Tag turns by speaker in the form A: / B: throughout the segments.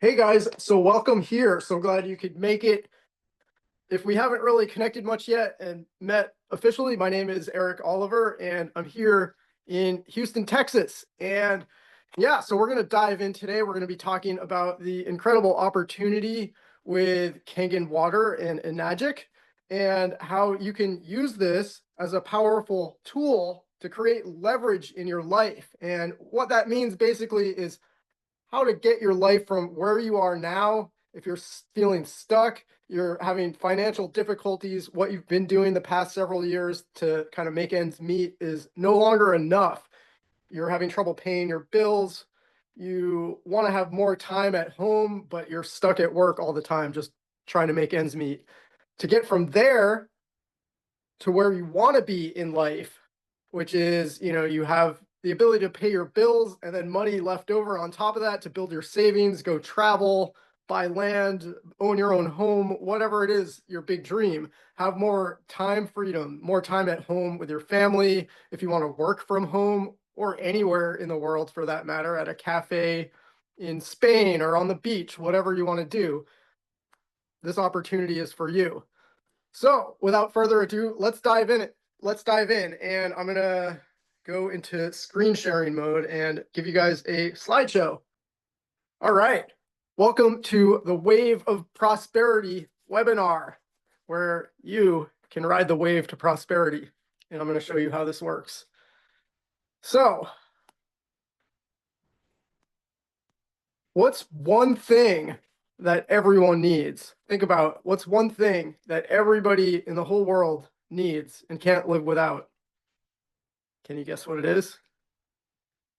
A: Hey guys, so welcome here. So glad you could make it. If we haven't really connected much yet and met officially, my name is Eric Oliver and I'm here in Houston, Texas. And yeah, so we're going to dive in today. We're going to be talking about the incredible opportunity with Kangen Water and Enagic and how you can use this as a powerful tool to create leverage in your life. And what that means basically is how to get your life from where you are now. If you're feeling stuck, you're having financial difficulties, what you've been doing the past several years to kind of make ends meet is no longer enough. You're having trouble paying your bills. You want to have more time at home, but you're stuck at work all the time, just trying to make ends meet. To get from there to where you want to be in life, which is, you have the ability to pay your bills and then money left over on top of that to build your savings, go travel, buy land, own your own home, whatever it is, your big dream. Have more time freedom, more time at home with your family. If you want to work from home or anywhere in the world for that matter, at a cafe in Spain or on the beach, whatever you want to do, this opportunity is for you. So without further ado, let's dive in. Let's dive in, and I'm gonna go into screen sharing mode and give you guys a slideshow. All right, welcome to the Wave of Prosperity webinar, where you can ride the wave to prosperity. And I'm gonna show you how this works. So, what's one thing that everyone needs? Think about what's one thing that everybody in the whole world needs and can't live without. Can you guess what it is?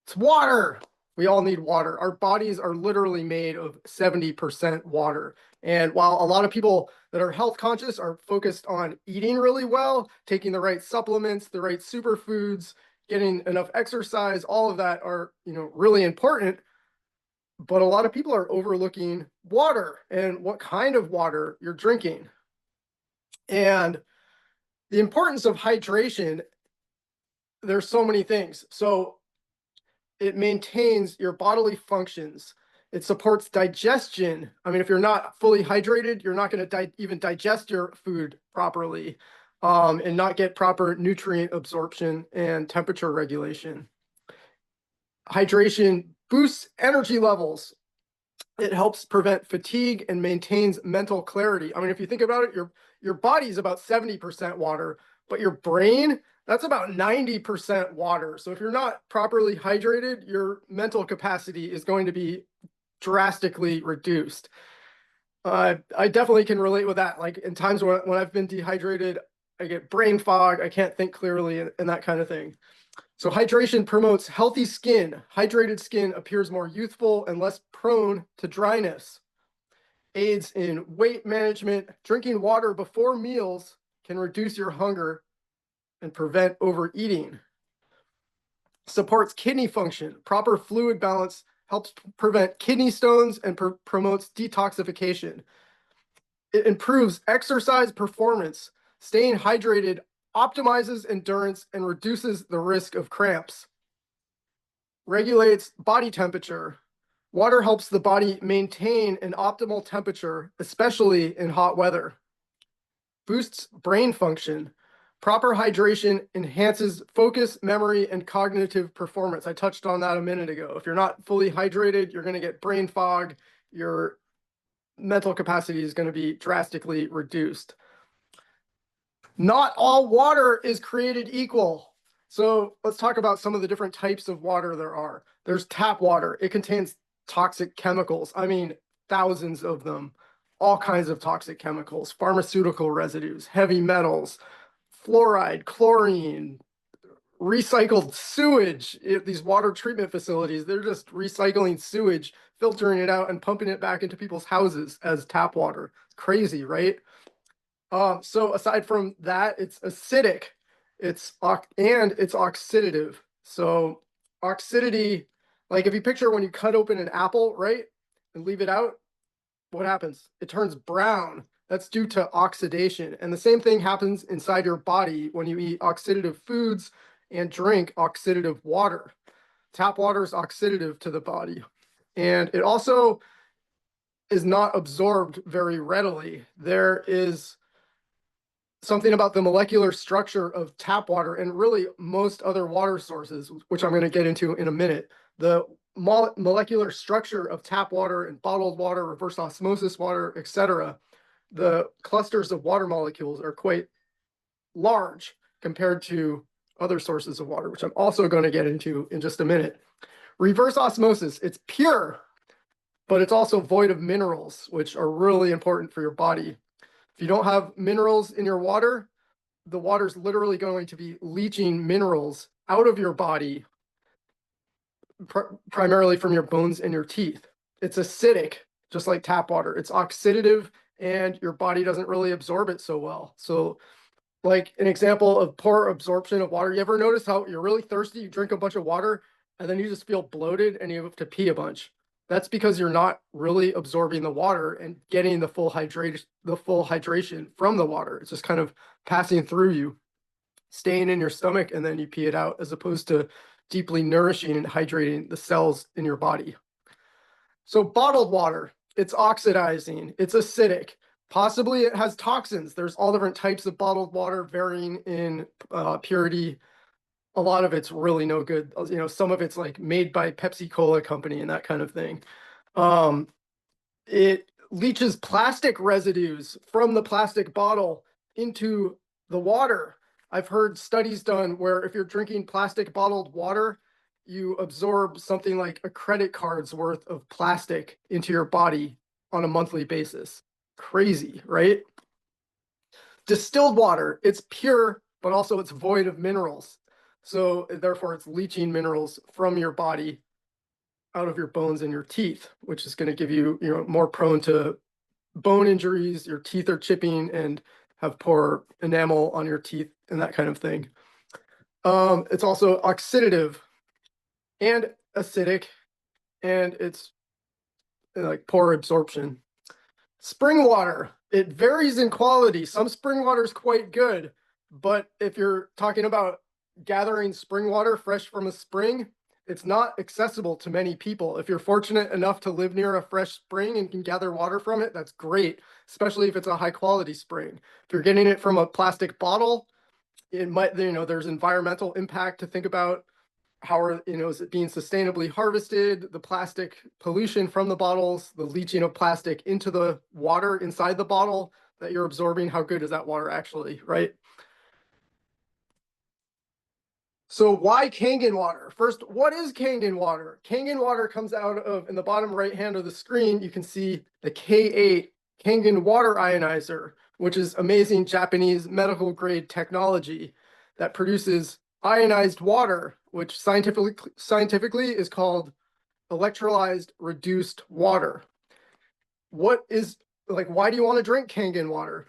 A: It's water. We all need water. Our bodies are literally made of 70% water. And while a lot of people that are health conscious are focused on eating really well, taking the right supplements, the right superfoods, getting enough exercise, all of that are, really important. But a lot of people are overlooking water and what kind of water you're drinking. And the importance of hydration, there's so many things. So it maintains your bodily functions. It supports digestion. I mean, if you're not fully hydrated, you're not going to even digest your food properly and not get proper nutrient absorption and temperature regulation. Hydration boosts energy levels. It helps prevent fatigue and maintains mental clarity. I mean, if you think about it, your body is about 70% water, but your brain, that's about 90% water. So if you're not properly hydrated, your mental capacity is going to be drastically reduced. I definitely can relate with that. Like in times when I've been dehydrated, I get brain fog, I can't think clearly, and that kind of thing. So hydration promotes healthy skin. Hydrated skin appears more youthful and less prone to dryness. Aids in weight management. Drinking water before meals can reduce your hunger and prevent overeating. Supports kidney function. Proper fluid balance helps prevent kidney stones and promotes detoxification. It improves exercise performance. Staying hydrated optimizes endurance and reduces the risk of cramps. Regulates body temperature. Water helps the body maintain an optimal temperature, especially in hot weather. Boosts brain function. Proper hydration enhances focus, memory, and cognitive performance. I touched on that a minute ago. If you're not fully hydrated, you're going to get brain fog. Your mental capacity is going to be drastically reduced. Not all water is created equal. So let's talk about some of the different types of water there are. There's tap water. It contains toxic chemicals. I mean, thousands of them, all kinds of toxic chemicals, pharmaceutical residues, heavy metals, fluoride, chlorine, recycled sewage. These water treatment facilities, they're just recycling sewage, filtering it out and pumping it back into people's houses as tap water. It's crazy, right? So aside from that, it's acidic, and it's oxidative. So oxidity, like if you picture when you cut open an apple, right, and leave it out, what happens? It turns brown. That's due to oxidation. And the same thing happens inside your body when you eat oxidative foods and drink oxidative water. Tap water is oxidative to the body. And it also is not absorbed very readily. There is something about the molecular structure of tap water and really most other water sources, which I'm going to get into in a minute. The molecular structure of tap water and bottled water, reverse osmosis water, etc. The clusters of water molecules are quite large compared to other sources of water, which I'm also going to get into in just a minute. Reverse osmosis, it's pure, but it's also void of minerals, which are really important for your body. If you don't have minerals in your water, the water's literally going to be leaching minerals out of your body, primarily from your bones and your teeth. It's acidic, just like tap water. It's oxidative, and your body doesn't really absorb it so well. So, like an example of poor absorption of water, you ever notice how you're really thirsty, you drink a bunch of water, and then you just feel bloated and you have to pee a bunch? That's because you're not really absorbing the water and getting the full hydration from the water. It's just kind of passing through you, staying in your stomach, and then you pee it out, as opposed to deeply nourishing and hydrating the cells in your body. So bottled water, it's oxidizing, it's acidic. Possibly it has toxins. There's all different types of bottled water, varying in purity. A lot of it's really no good. You know, some of it's like made by Pepsi Cola company and that kind of thing. It leaches plastic residues from the plastic bottle into the water. I've heard studies done where if you're drinking plastic bottled water, you absorb something like a credit card's worth of plastic into your body on a monthly basis. Crazy, right? Distilled water, it's pure, but also it's void of minerals. So therefore it's leaching minerals from your body out of your bones and your teeth, which is going to give you, more prone to bone injuries. Your teeth are chipping and have poor enamel on your teeth and that kind of thing. It's also oxidative and acidic, and it's like poor absorption. Spring water, it varies in quality. Some spring water is quite good, but if you're talking about gathering spring water fresh from a spring, it's not accessible to many people. If you're fortunate enough to live near a fresh spring and can gather water from it, that's great, especially if it's a high quality spring. If you're getting it from a plastic bottle, it might, there's environmental impact to think about. How is it being sustainably harvested, the plastic pollution from the bottles, the leaching of plastic into the water inside the bottle that you're absorbing, how good is that water actually, right? So why Kangen water? First, what is Kangen water? Kangen water comes out of, in the bottom right hand of the screen, you can see the K8 Kangen water ionizer, which is amazing Japanese medical grade technology that produces ionized water, which scientifically is called electrolyzed reduced water. What is, why do you want to drink Kangen water?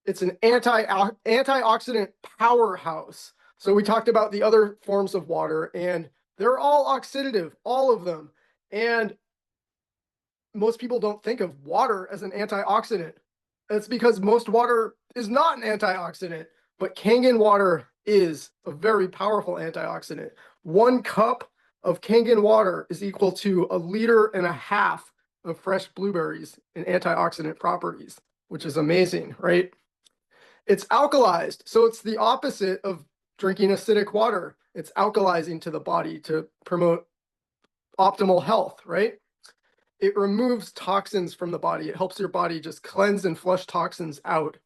A: It's an antioxidant powerhouse. So we talked about the other forms of water, and they're all oxidative, all of them. And most people don't think of water as an antioxidant. It's because most water is not an antioxidant, but Kangen water is a very powerful antioxidant. 1 cup of Kangen water is equal to 1.5 liters of fresh blueberries in antioxidant properties, which is amazing, right? It's alkalized, so it's the opposite of drinking acidic water. It's alkalizing to the body to promote optimal health, right? It removes toxins from the body. It helps your body just cleanse and flush toxins out.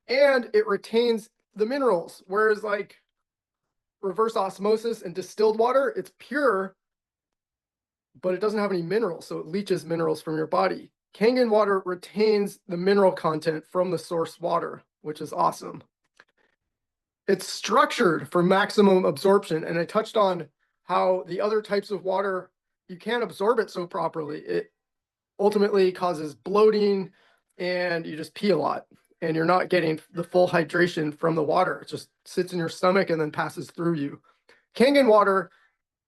A: And it retains the minerals, whereas like reverse osmosis and distilled water, it's pure, but it doesn't have any minerals, so it leaches minerals from your body. Kangen water retains the mineral content from the source water, which is awesome. It's structured for maximum absorption, and I touched on how the other types of water, you can't absorb it so properly. It ultimately causes bloating, and you just pee a lot, and you're not getting the full hydration from the water. It just sits in your stomach and then passes through you. Kangen water,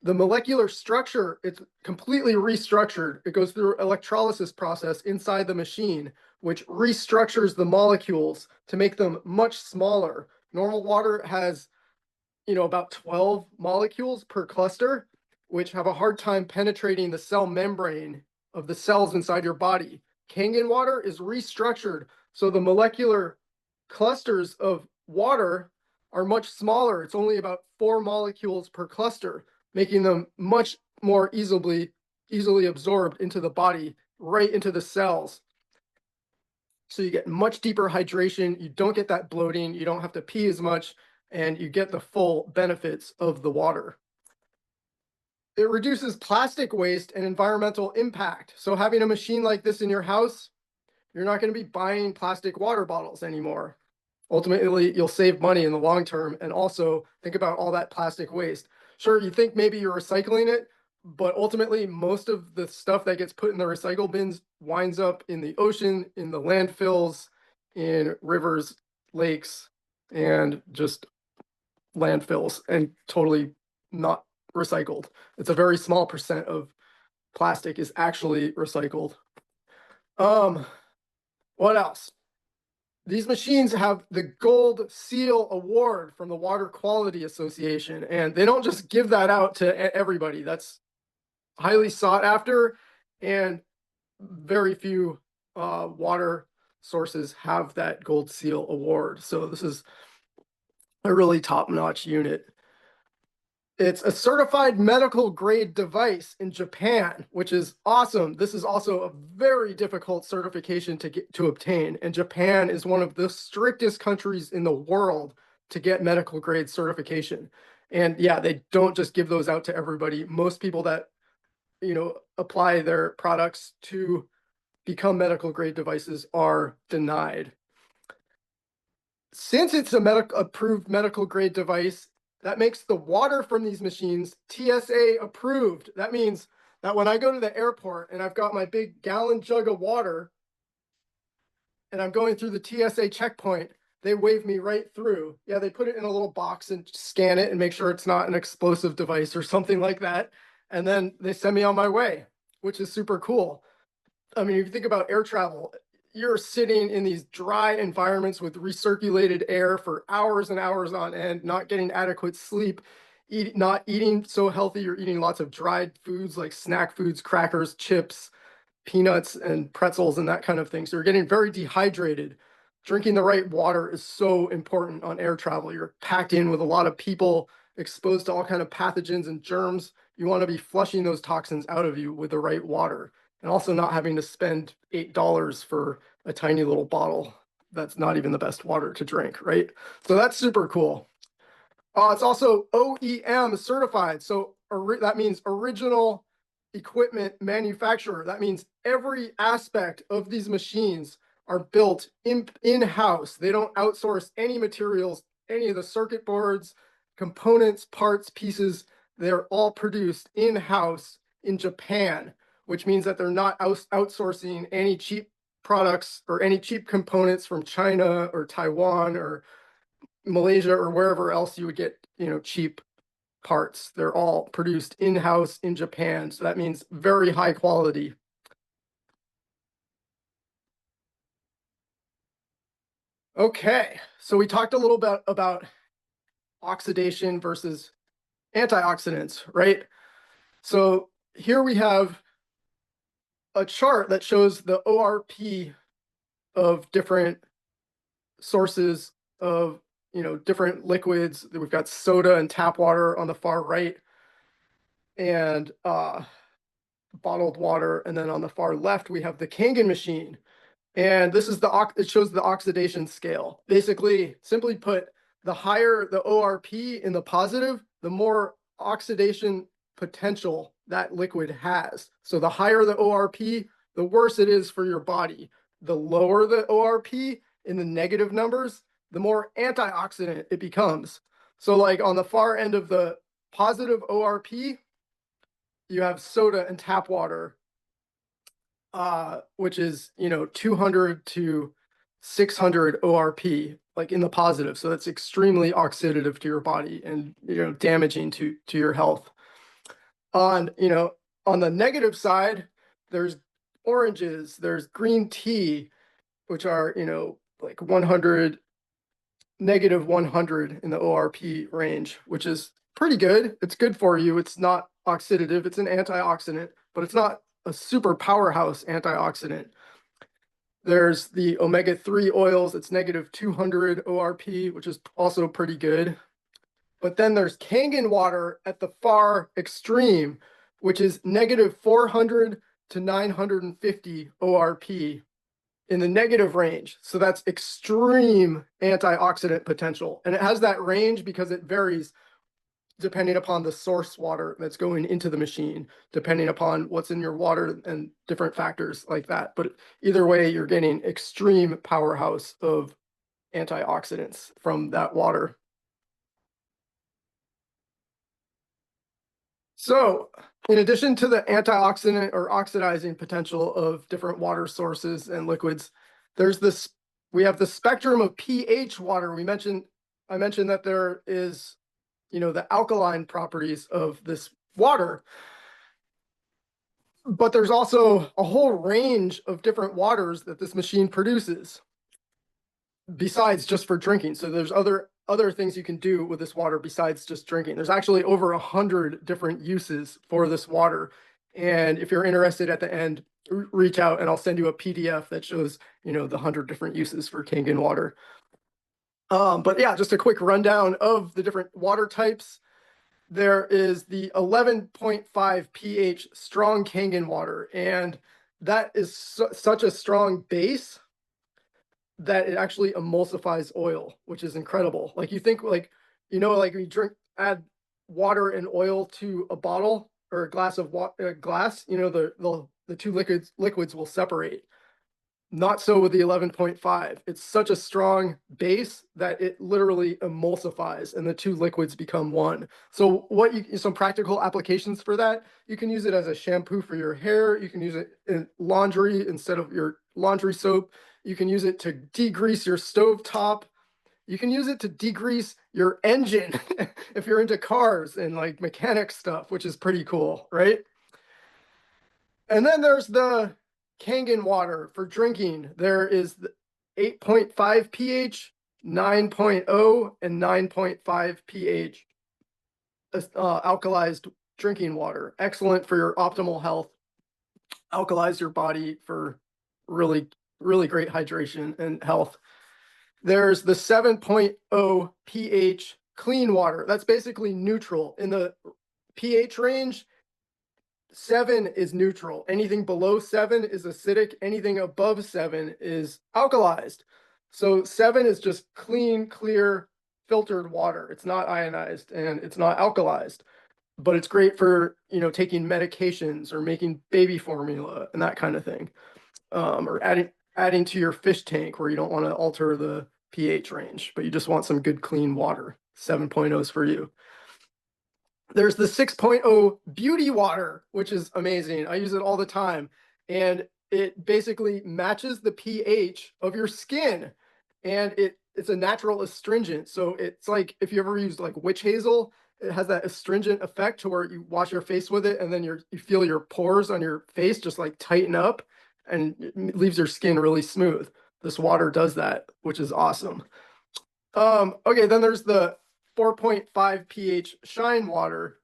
A: the molecular structure, it's completely restructured. It goes through electrolysis process inside the machine, which restructures the molecules to make them much smaller. Normal water has, about 12 molecules per cluster, which have a hard time penetrating the cell membrane of the cells inside your body. Kangen water is restructured, so the molecular clusters of water are much smaller. It's only about 4 molecules per cluster, making them much more easily absorbed into the body, right into the cells. So you get much deeper hydration. You don't get that bloating. You don't have to pee as much, and you get the full benefits of the water. It reduces plastic waste and environmental impact. So having a machine like this in your house, you're not going to be buying plastic water bottles anymore. Ultimately, you'll save money in the long term, and also think about all that plastic waste. Sure, you think maybe you're recycling it, but ultimately most of the stuff that gets put in the recycle bins winds up in the ocean, in the landfills, in rivers, lakes, and just landfills, and totally not recycled. It's a very small percent of plastic is actually recycled. What else? These machines have the Gold Seal Award from the Water Quality Association, and they don't just give that out to everybody. That's highly sought after, and very few water sources have that Gold Seal Award. So this is a really top-notch unit. It's a certified medical grade device in Japan, which is awesome. This is also a very difficult certification to obtain, and Japan is one of the strictest countries in the world to get medical grade certification. And yeah, they don't just give those out to everybody. Most people that apply their products to become medical grade devices are denied. Since it's a approved medical grade device, that makes the water from these machines TSA approved. That means that when I go to the airport and I've got my big gallon jug of water and I'm going through the TSA checkpoint, they wave me right through. Yeah, they put it in a little box and scan it and make sure it's not an explosive device or something like that. And then they send me on my way, which is super cool. I mean, if you think about air travel, you're sitting in these dry environments with recirculated air for hours and hours on end, not getting adequate sleep, not eating so healthy. You're eating lots of dried foods like snack foods, crackers, chips, peanuts, and pretzels, and that kind of thing. So you're getting very dehydrated. Drinking the right water is so important on air travel. You're packed in with a lot of people exposed to all kinds of pathogens and germs. You want to be flushing those toxins out of you with the right water, and also not having to spend $8 for a tiny little bottle that's not even the best water to drink, right? So that's super cool. It's also OEM certified. So that means original equipment manufacturer. That means every aspect of these machines are built in-house. They don't outsource any materials, any of the circuit boards, components, parts, pieces. They're all produced in-house in Japan, which means that they're not outsourcing any cheap products or any cheap components from China or Taiwan or Malaysia or wherever else you would get, cheap parts. They're all produced in-house in Japan. So that means very high quality. Okay, so we talked a little bit about oxidation versus antioxidants, right? So here we have a chart that shows the ORP of different sources of different liquids. We've got soda and tap water on the far right, and bottled water, and then on the far left we have the Kangen machine, and this is it shows the oxidation scale. Basically, simply put, the higher the ORP in the positive, the more oxidation potential that liquid has. So the higher the ORP, the worse it is for your body. The lower the ORP in the negative numbers, the more antioxidant it becomes. So like on the far end of the positive ORP, you have soda and tap water, which is 200 to 600 ORP, like in the positive. So that's extremely oxidative to your body and damaging to your health. On the negative side, there's oranges, there's green tea, which are like 100, negative 100 in the ORP range, which is pretty good. It's good for you. It's not oxidative. It's an antioxidant, but it's not a super powerhouse antioxidant. There's the omega-3 oils, it's negative 200 ORP, which is also pretty good. But then there's Kangen water at the far extreme, which is negative 400 to 950 ORP in the negative range. So that's extreme antioxidant potential. And it has that range because it varies depending upon the source water that's going into the machine, depending upon what's in your water and different factors like that. But either way, you're getting extreme powerhouse of antioxidants from that water. So in addition to the antioxidant or oxidizing potential of different water sources and liquids, there's this, we have the spectrum of pH water. I mentioned that there is, the alkaline properties of this water, but there's also a whole range of different waters that this machine produces besides just for drinking. So there's other things you can do with this water besides just drinking. There's actually over 100 different uses for this water. And if you're interested at the end, reach out and I'll send you a PDF that shows, the 100 different uses for Kangen water. But yeah, just a quick rundown of the different water types. There is the 11.5 pH strong Kangen water, and that is such a strong base that it actually emulsifies oil, which is incredible. Like you think like you add water and oil to a bottle or a glass of glass, the two liquids will separate. Not so with the 11.5. It's such a strong base that it literally emulsifies and the two liquids become one. So some practical applications for that, you can use it as a shampoo for your hair. You can use it in laundry instead of your laundry soap. You can use it to degrease your stovetop. You can use it to degrease your engine if you're into cars and like mechanic stuff, which is pretty cool, right? And then there's the Kangen water for drinking. There is the 8.5 pH, 9.0, and 9.5 pH alkalized drinking water. Excellent for your optimal health. Alkalize your body for really, really great hydration and health. There's the 7.0 pH clean water. That's basically neutral. In the pH range, 7 is neutral. Anything below 7 is acidic. Anything above 7 is alkalized. So 7 is just clean, clear, filtered water. It's not ionized and it's not alkalized, but it's great for, taking medications or making baby formula and that kind of thing. Or adding to your fish tank where you don't want to alter the pH range, but you just want some good clean water. 7.0 is for you. There's the 6.0 beauty water, which is amazing. I use it all the time. And it basically matches the pH of your skin. And it's a natural astringent. So it's like if you ever used like witch hazel, it has that astringent effect to where you wash your face with it and then you feel your pores on your face just like tighten up and it leaves your skin really smooth. This water does that, which is awesome. Okay, then there's the 4.5 pH shine water,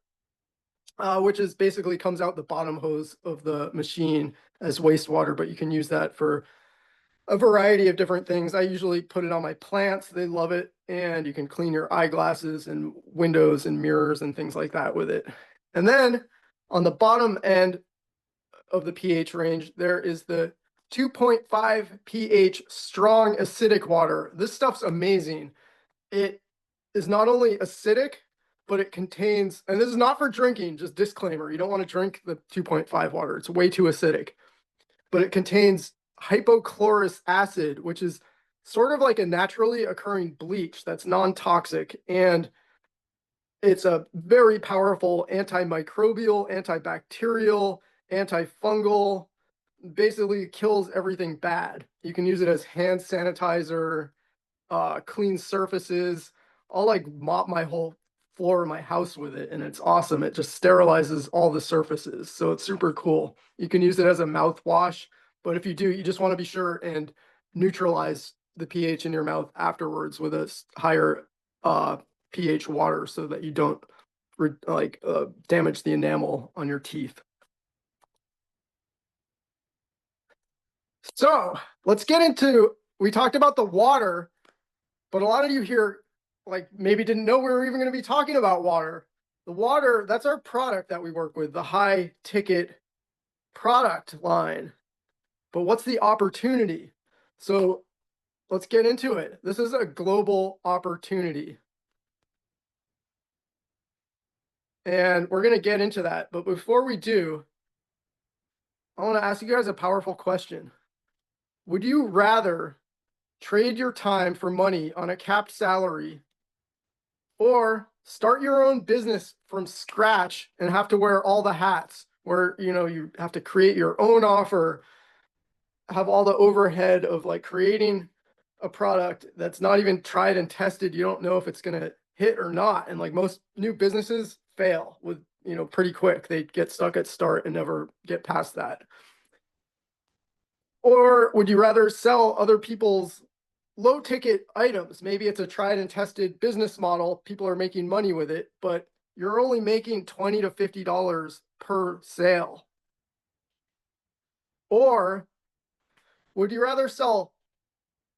A: which is basically comes out the bottom hose of the machine as wastewater, but you can use that for a variety of different things. I usually put it on my plants. They love it. And you can clean your eyeglasses and windows and mirrors and things like that with it. And then on the bottom end of the pH range, there is the 2.5 pH strong acidic water. This stuff's amazing. It is not only acidic, but it contains, and this is not for drinking, just disclaimer, you don't want to drink the 2.5 water. It's way too acidic. But it contains hypochlorous acid, which is sort of like a naturally occurring bleach that's non-toxic. And it's a very powerful antimicrobial, antibacterial, antifungal, basically kills everything bad. You can use it as hand sanitizer, clean surfaces. I'll like mop my whole floor of my house with it and it's awesome. It just sterilizes all the surfaces. So it's super cool. You can use it as a mouthwash, but if you do, you just want to be sure and neutralize the pH in your mouth afterwards with a higher pH water so that you don't damage the enamel on your teeth. So let's get into, we talked about the water, but a lot of you here like maybe didn't know we were even going to be talking about water. The water, that's our product that we work with, the high ticket product line. But what's the opportunity? So let's get into it. This is a global opportunity. And we're going to get into that. But before we do, I want to ask you guys a powerful question. Would you rather trade your time for money on a capped salary or start your own business from scratch and have to wear all the hats where, you have to create your own offer, have all the overhead of like creating a product that's not even tried and tested. You don't know if it's going to hit or not. And like most new businesses fail with, pretty quick. They get stuck at start and never get past that. Or would you rather sell other people's low ticket items? Maybe it's a tried and tested business model. People are making money with it, but you're only making $20 to $50 per sale. Or would you rather sell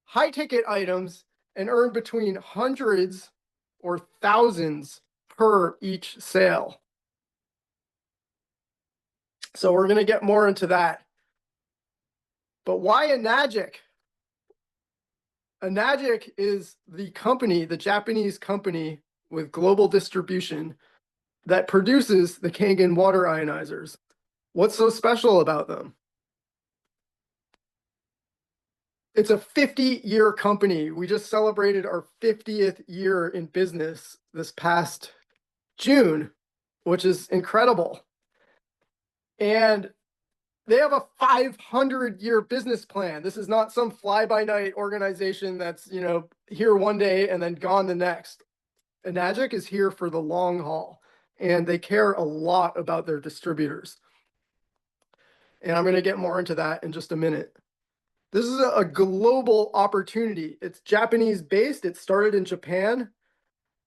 A: high ticket items and earn between hundreds or thousands per each sale? So we're going to get more into that. But why Enagic? Enagic is the company, the Japanese company with global distribution that produces the Kangen water ionizers. What's so special about them? It's a 50-year company. We just celebrated our 50th year in business this past June, which is incredible. And they have a 500-year business plan. This is not some fly-by-night organization that's, here one day and then gone the next. Enagic is here for the long haul, and they care a lot about their distributors. And I'm going to get more into that in just a minute. This is a global opportunity. It's Japanese based. It started in Japan,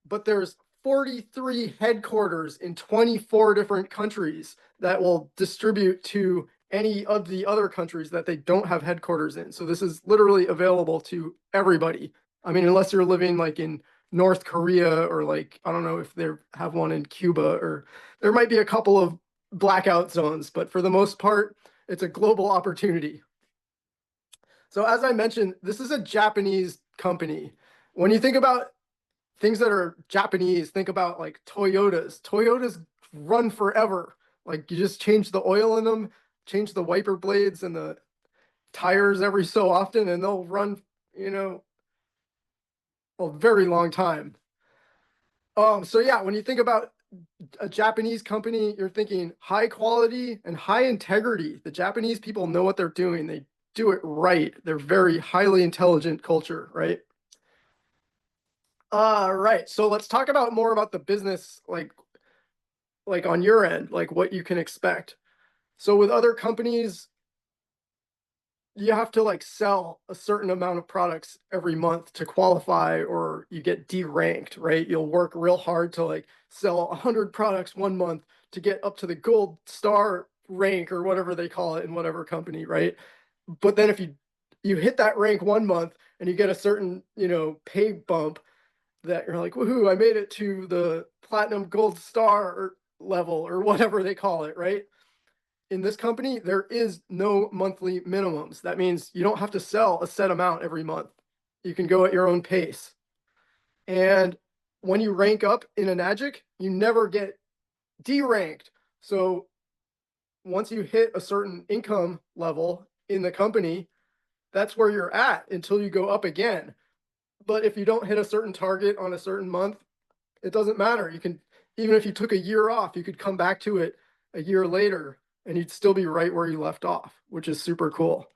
A: but there's 43 headquarters in 24 different countries that will distribute to any of the other countries that they don't have headquarters in. So this is literally available to everybody. I mean, unless you're living like in North Korea or like, I don't know if they have one in Cuba, or there might be a couple of blackout zones, but for the most part, it's a global opportunity. So as I mentioned, this is a Japanese company. When you think about things that are Japanese, think about like Toyotas. Toyotas run forever. Like you just change the oil in them, change the wiper blades and the tires every so often, and they'll run, a very long time. So yeah, when you think about a Japanese company, you're thinking high quality and high integrity. The Japanese people know what they're doing. They do it right. They're very highly intelligent culture, right? Right. So let's talk about more about the business, like on your end, like what you can expect. So with other companies, you have to like sell a certain amount of products every month to qualify, or you get deranked, right? You'll work real hard to like sell 100 products one month to get up to the gold star rank or whatever they call it in whatever company, right? But then if you hit that rank one month and you get a certain, pay bump, that you're like, woohoo, I made it to the platinum gold star level or whatever they call it, right? In this company, there is no monthly minimums. That means you don't have to sell a set amount every month. You can go at your own pace. And when you rank up in Enagic, you never get deranked. So once you hit a certain income level in the company, that's where you're at until you go up again. But if you don't hit a certain target on a certain month, it doesn't matter. You can, even if you took a year off, you could come back to it a year later and you'd still be right where you left off, which is super cool.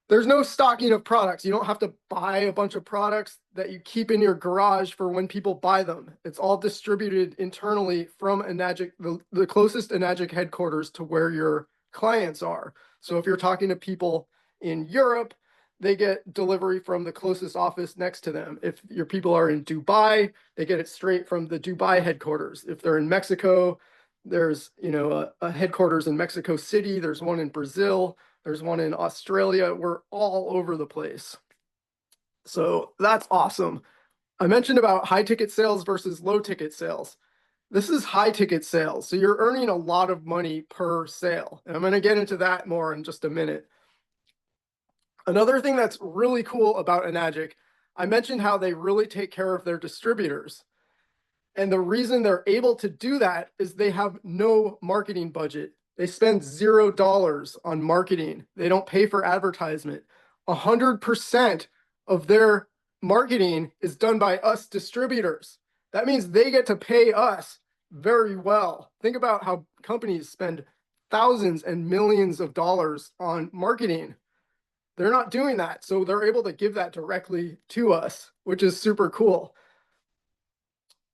A: There's no stocking of products. You don't have to buy a bunch of products that you keep in your garage for when people buy them. It's all distributed internally from Enagic, the closest Enagic headquarters to where your clients are. So if you're talking to people in Europe, they get delivery from the closest office next to them. If your people are in Dubai, they get it straight from the Dubai headquarters. If they're in Mexico, there's a headquarters in Mexico City. There's one in Brazil. There's one in Australia. We're all over the place. So that's awesome. I mentioned about high ticket sales versus low ticket sales. This is high ticket sales. So you're earning a lot of money per sale. And I'm going to get into that more in just a minute. Another thing that's really cool about Enagic, I mentioned how they really take care of their distributors. And the reason they're able to do that is they have no marketing budget. They spend $0 on marketing. They don't pay for advertisement. 100% of their marketing is done by us distributors. That means they get to pay us very well. Think about how companies spend thousands and millions of dollars on marketing. They're not doing that. So they're able to give that directly to us, which is super cool.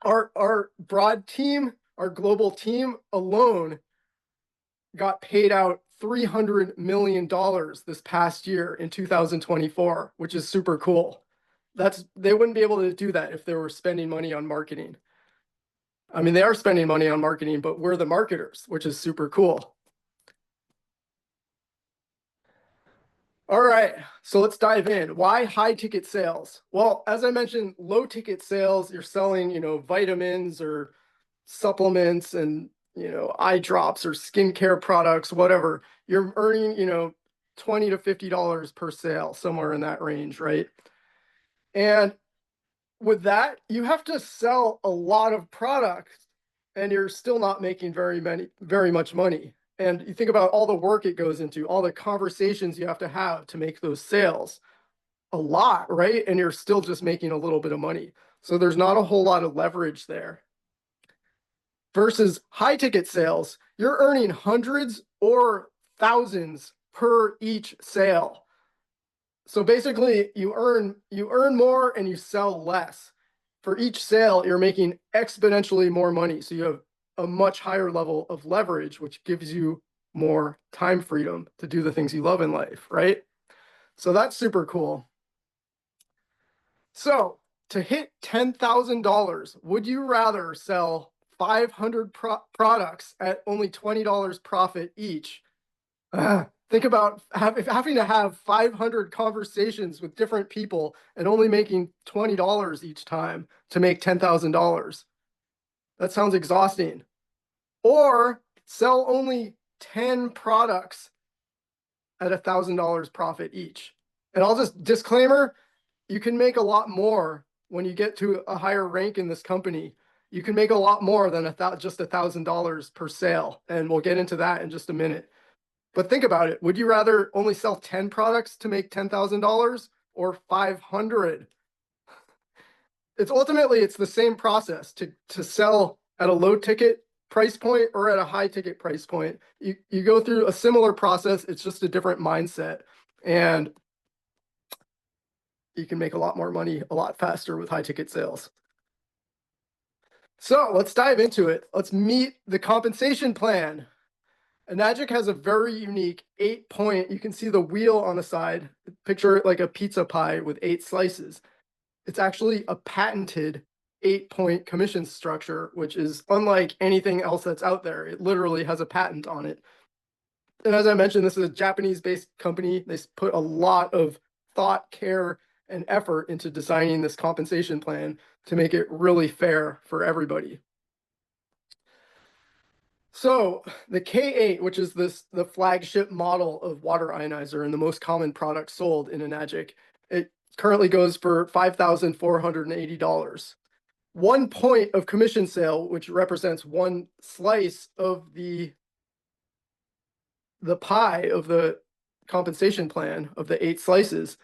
A: Our broad team, our global team alone got paid out $300 million this past year in 2024, which is super cool. They wouldn't be able to do that if they were spending money on marketing. I mean, they are spending money on marketing, but we're the marketers, which is super cool. All right, so let's dive in. Why high ticket sales? Well, as I mentioned, low ticket sales, you're selling, vitamins or supplements and, eye drops or skincare products, whatever. You're earning, $20 to $50 per sale, somewhere in that range, right? And with that, you have to sell a lot of products and you're still not making very much money. And you think about all the work it goes into, all the conversations you have to make those sales. A lot, right? And you're still just making a little bit of money. So there's not a whole lot of leverage there. Versus high ticket sales, you're earning hundreds or thousands per each sale. So basically you earn more and you sell less. For each sale, you're making exponentially more money. So you have a much higher level of leverage, which gives you more time freedom to do the things you love in life, right? So that's super cool. So to hit $10,000, would you rather sell 500 products at only $20 profit each? Think about having to have 500 conversations with different people and only making $20 each time to make $10,000. That sounds exhausting. Or sell only 10 products at $1,000 profit each. And I'll just disclaimer, you can make a lot more when you get to a higher rank in this company. You can make a lot more than just $1,000 per sale. And we'll get into that in just a minute. But think about it. Would you rather only sell 10 products to make $10,000 or 500? It's the same process to sell at a low ticket price point or at a high ticket price point. You go through a similar process. It's just a different mindset. And you can make a lot more money a lot faster with high ticket sales. So let's dive into it. Let's meet the compensation plan. Enagic has a very unique 8-point, you can see the wheel on the side. Picture it like a pizza pie with 8 slices. It's actually a patented 8-point commission structure, which is unlike anything else that's out there. It literally has a patent on it. And as I mentioned, this is a Japanese-based company. They put a lot of thought, care, and effort into designing this compensation plan to make it really fair for everybody. So the K8, which is the flagship model of water ionizer and the most common product sold in Enagic, it currently goes for $5,480. 1 point of commission sale, which represents one slice of the pie of the compensation plan of the 8 slices,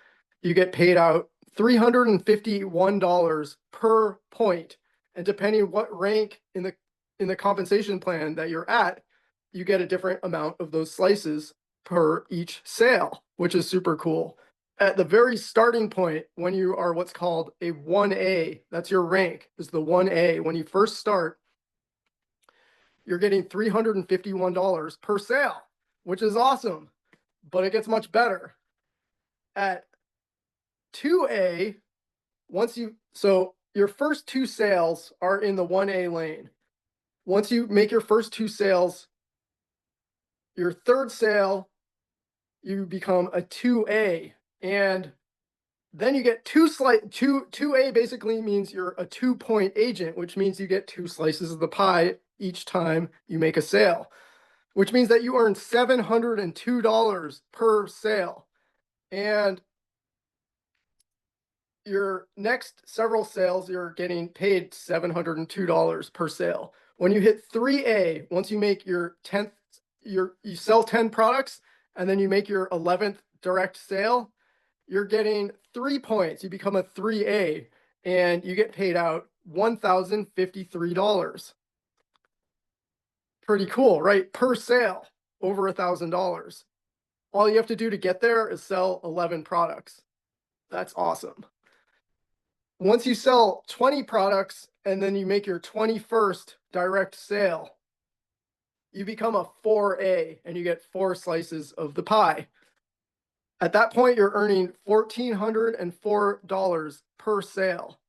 A: you get paid out $351 per point. And depending what rank in the compensation plan that you're at, you get a different amount of those slices per each sale, which is super cool. At the very starting point, when you are what's called a 1A, that's your rank, is the 1A. When you first start, you're getting $351 per sale, which is awesome, but it gets much better. At 2A, so your first 2 sales are in the 1A lane. Once you make your first 2 sales, your third sale you become a 2A. And then you get two A basically means you're a 2-point agent, which means you get 2 slices of the pie each time you make a sale, which means that you earn $702 per sale. And your next several sales, you're getting paid $702 per sale. When you hit 3A, once you make your 10th, you sell 10 products, and then you make your 11th direct sale, you're getting 3 points. You become a 3A, and you get paid out $1,053. Pretty cool, right? Per sale, over $1,000. All you have to do to get there is sell 11 products. That's awesome. Once you sell 20 products and then you make your 21st direct sale, you become a 4A and you get 4 slices of the pie. At that point, you're earning $1,404 per sale,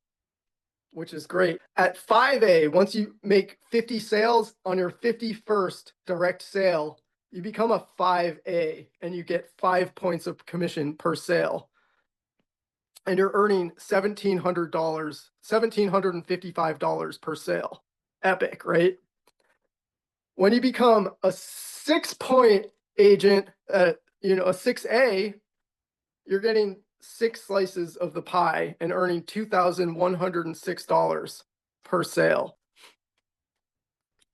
A: which is great. At 5A, once you make 50 sales on your 51st direct sale, you become a 5A and you get 5 points of commission per sale. And you're earning $1,755 per sale. Epic, right? When you become a 6-point agent, a 6A, you're getting 6 slices of the pie and earning $2,106 per sale.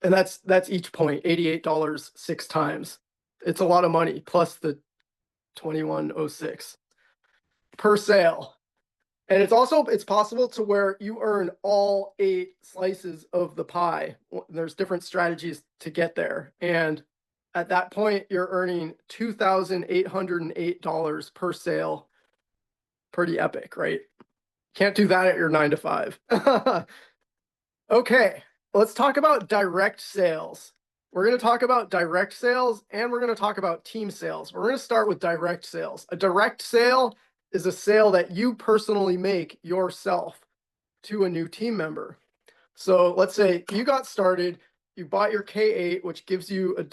A: And that's each point, $88 6 times. It's a lot of money, plus the $2,106 per sale. And it's possible to where you earn all 8 slices of the pie. There's different strategies to get there. And at that point, you're earning $2,808 per sale. Pretty epic, right? Can't do that at your 9 to 5. Okay, let's talk about direct sales. We're going to talk about direct sales and we're going to talk about team sales. We're going to start with direct sales. A direct sale is a sale that you personally make yourself to a new team member. So let's say you got started, you bought your K8, which gives you a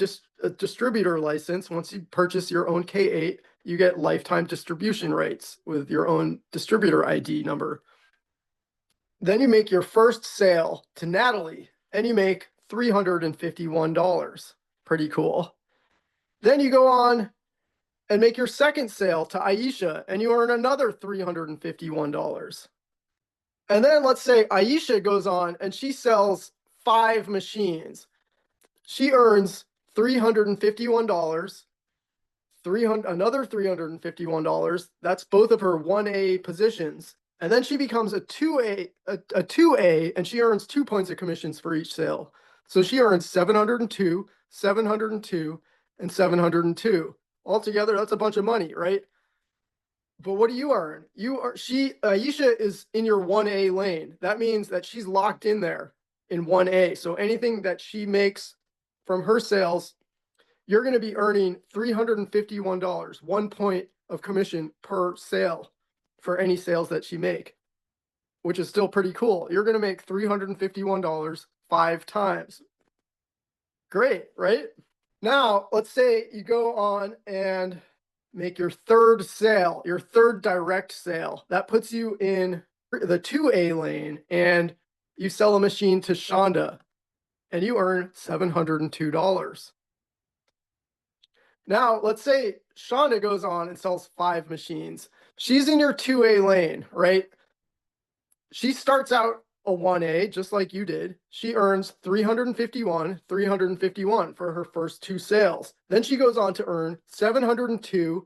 A: distributor license. Once you purchase your own K8, you get lifetime distribution rights with your own distributor ID number. Then you make your first sale to Natalie and you make $351. Pretty cool. Then you go on and make your second sale to Aisha and you earn another $351. And then let's say Aisha goes on and she sells 5 machines. She earns $351, another $351. That's both of her 1A positions. And then she becomes a 2A, a 2A, and she earns 2 points of commissions for each sale. So she earns 702, 702, and 702. Altogether, that's a bunch of money, right? But what do you earn? Aisha is in your 1A lane. That means that she's locked in there in 1A. So anything that she makes from her sales, you're going to be earning $351, 1 point of commission per sale for any sales that she make, which is still pretty cool. You're going to make $351 5 times. Great, right? Now, let's say you go on and make your third sale, your third direct sale. That puts you in the 2A lane and you sell a machine to Shonda and you earn $702. Now, let's say Shonda goes on and sells 5 machines. She's in your 2A lane, right? She starts out a 1A, just like you did. She earns $351 for her first 2 sales. Then she goes on to earn $702,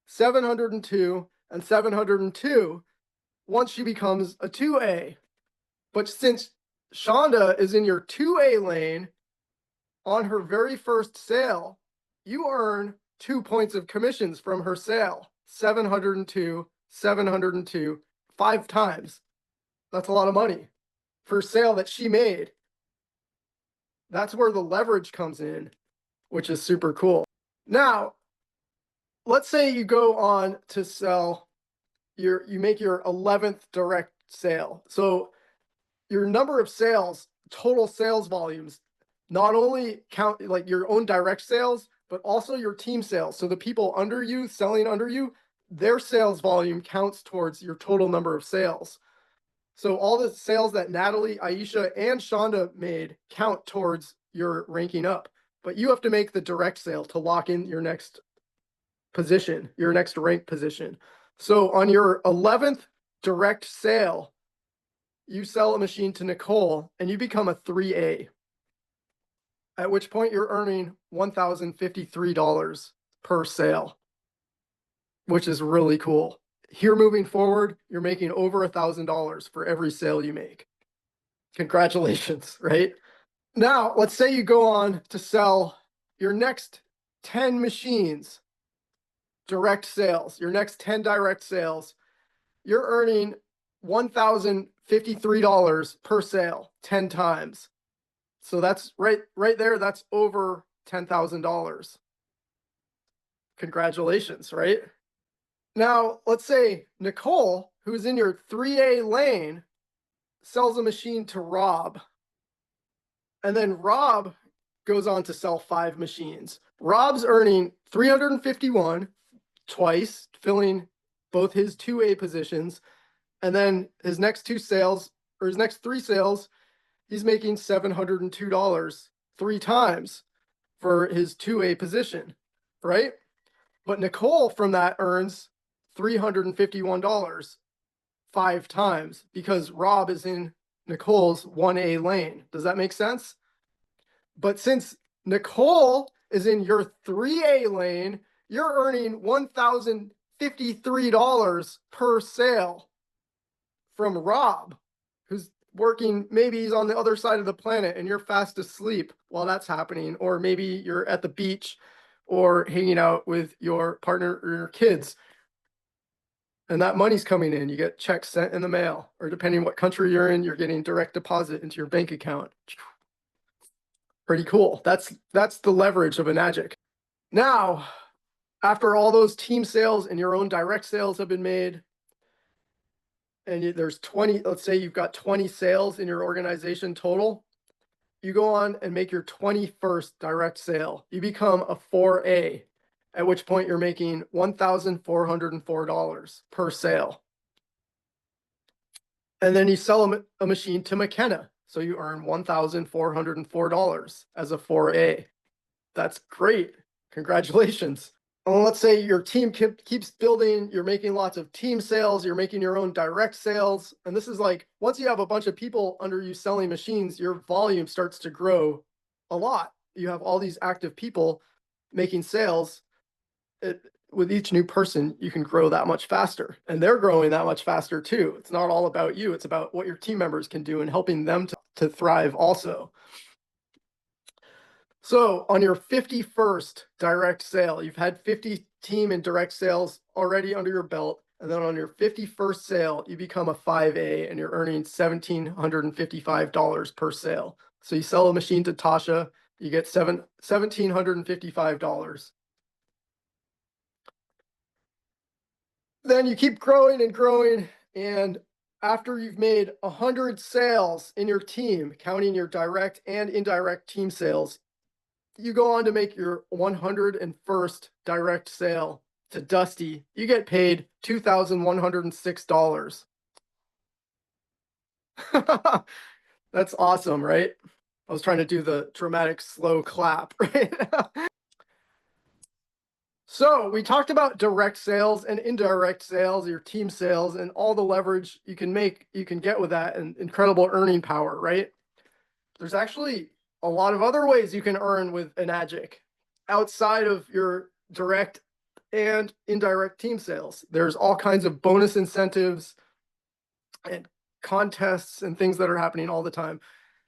A: $702, and $702 once she becomes a 2A. But since Shonda is in your 2A lane, on her very first sale, you earn 2 points of commissions from her sale. 702, 702, 5 times. That's a lot of money for a sale that she made. That's where the leverage comes in, which is super cool. Now, let's say you go on to sell you make your 11th direct sale. So your number of sales, total sales volumes, not only count like your own direct sales, but also your team sales. So the people under you, selling under you, their sales volume counts towards your total number of sales. So all the sales that Natalie, Aisha, and Shonda made count towards your ranking up. But you have to make the direct sale to lock in your next position, your next rank position. So on your 11th direct sale, you sell a machine to Nicole and you become a 3A, at which point you're earning $1,053 per sale, which is really cool. Here moving forward, you're making over $1,000 for every sale you make. Congratulations, right? Now, let's say you go on to sell your next 10 machines, direct sales, your next 10 direct sales, you're earning $1,053 per sale 10 times. So that's right there, that's over $10,000. Congratulations, right? Now, let's say Nicole, who's in your 3A lane, sells a machine to Rob. And then Rob goes on to sell 5 machines. Rob's earning $351 twice, filling both his 2A positions. And then his next 2 sales, or his next 3 sales, he's making $702 3 times for his 2A position, right? But Nicole from that earns $351 5 times because Rob is in Nicole's 1A lane. Does that make sense? But since Nicole is in your 3A lane, you're earning $1,053 per sale from Rob, who's working, maybe he's on the other side of the planet and you're fast asleep while that's happening, or maybe you're at the beach or hanging out with your partner or your kids. And that money's coming in. You get checks sent in the mail, or depending what country you're in, you're getting direct deposit into your bank account. Pretty cool. That's the leverage of Enagic. Now, after all those team sales and your own direct sales have been made, and there's 20, let's say you've got 20 sales in your organization total, you go on and make your 21st direct sale. You become a 4A, at which point you're making $1,404 per sale. And then you sell a machine to McKenna. So you earn $1,404 as a 4A. That's great. Congratulations. And let's say your team keeps building, you're making lots of team sales, you're making your own direct sales. And this is like, once you have a bunch of people under you selling machines, your volume starts to grow a lot. You have all these active people making sales. With each new person, you can grow that much faster, and they're growing that much faster too. It's not all about you. It's about what your team members can do and helping them to thrive also. So on your 51st direct sale, you've had 50 team and direct sales already under your belt. And then on your 51st sale, you become a 5A and you're earning $1,755 per sale. So you sell a machine to Tasha, you get $1,755. Then you keep growing and growing. And after you've made 100 sales in your team, counting your direct and indirect team sales, you go on to make your 101st direct sale to Dusty. You get paid $2,106. That's awesome, right? I was trying to do the dramatic slow clap, right? So we talked about direct sales and indirect sales, your team sales, and all the leverage you can get with that, and incredible earning power, right? There's actually a lot of other ways you can earn with Enagic outside of your direct and indirect team sales. There's all kinds of bonus incentives and contests and things that are happening all the time.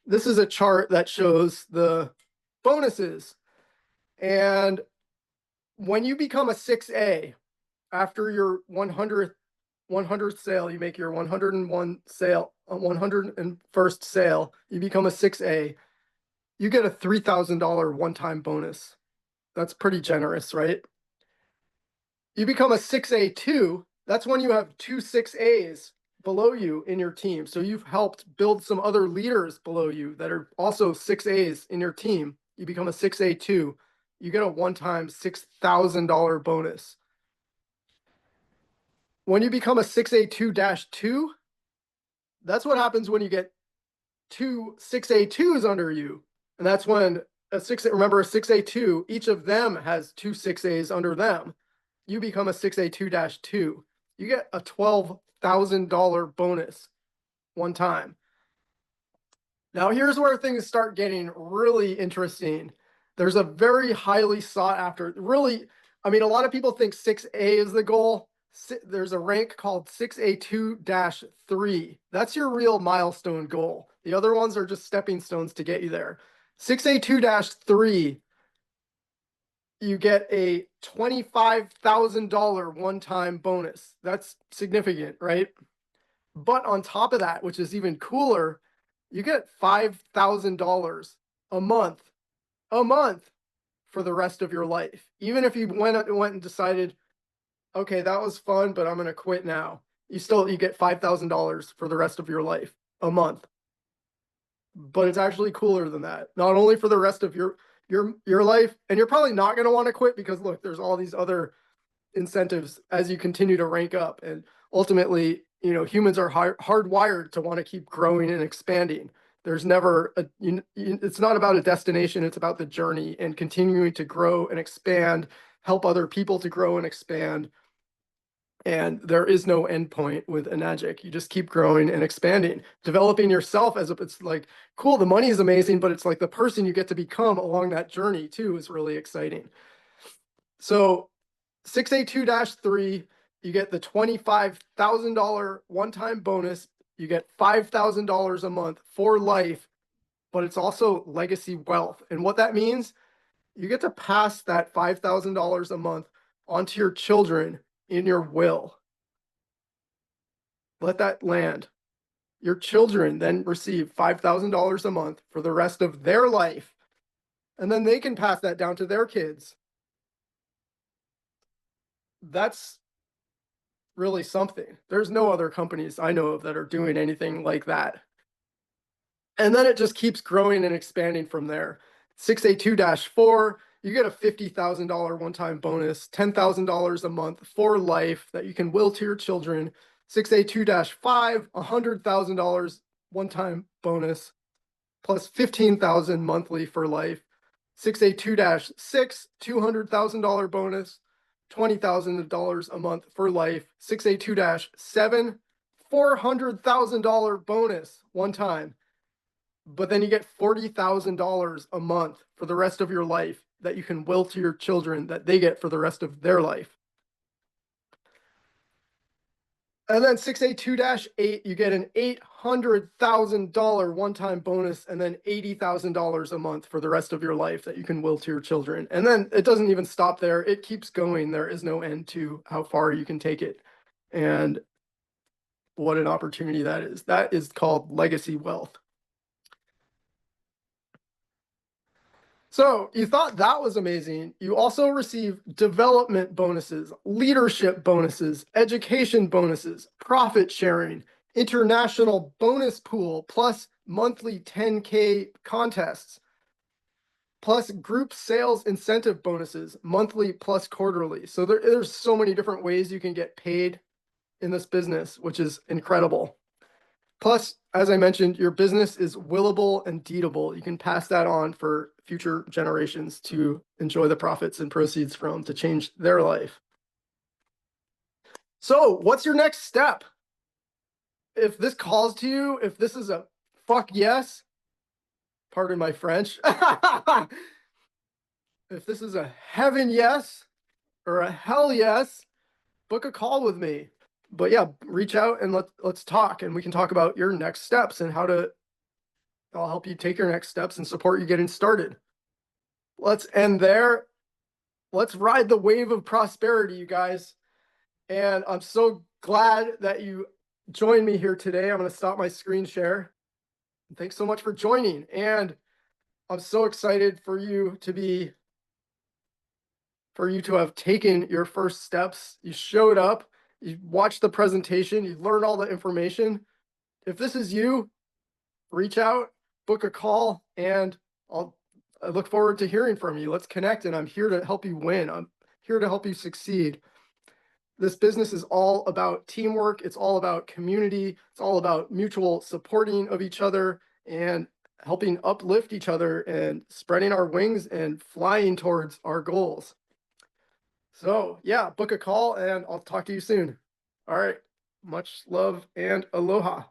A: This is a chart that shows the bonuses. And when you become a 6A, after your 100th sale, you make your 101st sale, you become a 6A, you get a $3,000 one-time bonus. That's pretty generous, right? You become a 6A2, that's when you have 2 6As below you in your team. So you've helped build some other leaders below you that are also 6As in your team. You become a 6A2. you get a one-time $6,000 bonus. When you become a 6A2-2, that's what happens when you get two 6A2s under you. And that's when remember a 6A2, each of them has two 6As under them. You become a 6A2-2. You get a $12,000 bonus one time. Now here's where things start getting really interesting. There's a very highly sought after, really, I mean, a lot of people think 6A is the goal. There's a rank called 6A2-3. That's your real milestone goal. The other ones are just stepping stones to get you there. 6A2-3, you get a $25,000 one-time bonus. That's significant, right? But on top of that, which is even cooler, you get $5,000 a month for the rest of your life. Even if you went and decided, okay, that was fun, but I'm going to quit now. You get $5,000 for the rest of your life a month. But it's actually cooler than that. Not only for the rest of your life, and you're probably not going to want to quit because look, there's all these other incentives as you continue to rank up, and ultimately, humans are hardwired to want to keep growing and expanding. There's never it's not about a destination, it's about the journey and continuing to grow and expand, help other people to grow and expand. And there is no endpoint with Enagic. You just keep growing and expanding, developing yourself it's like, cool, the money is amazing, but it's like the person you get to become along that journey too is really exciting. So 6A2-3, you get the $25,000 one-time bonus. You get $5,000 a month for life, but it's also legacy wealth. And what that means, you get to pass that $5,000 a month onto your children in your will. Let that land. Your children then receive $5,000 a month for the rest of their life, and then they can pass that down to their kids. That's really something. There's no other companies I know of that are doing anything like that. And then it just keeps growing and expanding from there. 6A2-4, you get a $50,000 one-time bonus, $10,000 a month for life that you can will to your children. 6A2-5, $100,000 one-time bonus, plus $15,000 monthly for life. 6A2-6, $200,000 bonus, $20,000 a month for life. 6A2-7, $400,000 bonus one time. But then you get $40,000 a month for the rest of your life that you can will to your children that they get for the rest of their life. And then 6A2-8, you get an $800,000 one-time bonus and then $80,000 a month for the rest of your life that you can will to your children. And then it doesn't even stop there. It keeps going. There is no end to how far you can take it. And what an opportunity that is. That is called legacy wealth. So you thought that was amazing. You also receive development bonuses, leadership bonuses, education bonuses, profit sharing, international bonus pool, plus monthly 10K contests, plus group sales incentive bonuses, monthly plus quarterly. So there's so many different ways you can get paid in this business, which is incredible. Plus, as I mentioned, your business is willable and deedable. You can pass that on for future generations to enjoy the profits and proceeds from to change their life. So what's your next step? If this calls to you, if this is a fuck yes, pardon my French, if this is a heaven yes or a hell yes, book a call with me. But yeah, reach out and let's talk, and we can talk about your next steps and I'll help you take your next steps and support you getting started. Let's end there. Let's ride the wave of prosperity, you guys. And I'm so glad that you joined me here today. I'm going to stop my screen share. Thanks so much for joining. And I'm so excited for you to have taken your first steps. You showed up. You watched the presentation, you learned all the information. If this is you, reach out, book a call, and I look forward to hearing from you. Let's connect, and I'm here to help you win. I'm here to help you succeed. This business is all about teamwork. It's all about community. It's all about mutual supporting of each other and helping uplift each other and spreading our wings and flying towards our goals. So, yeah, book a call and I'll talk to you soon. All right. Much love and aloha.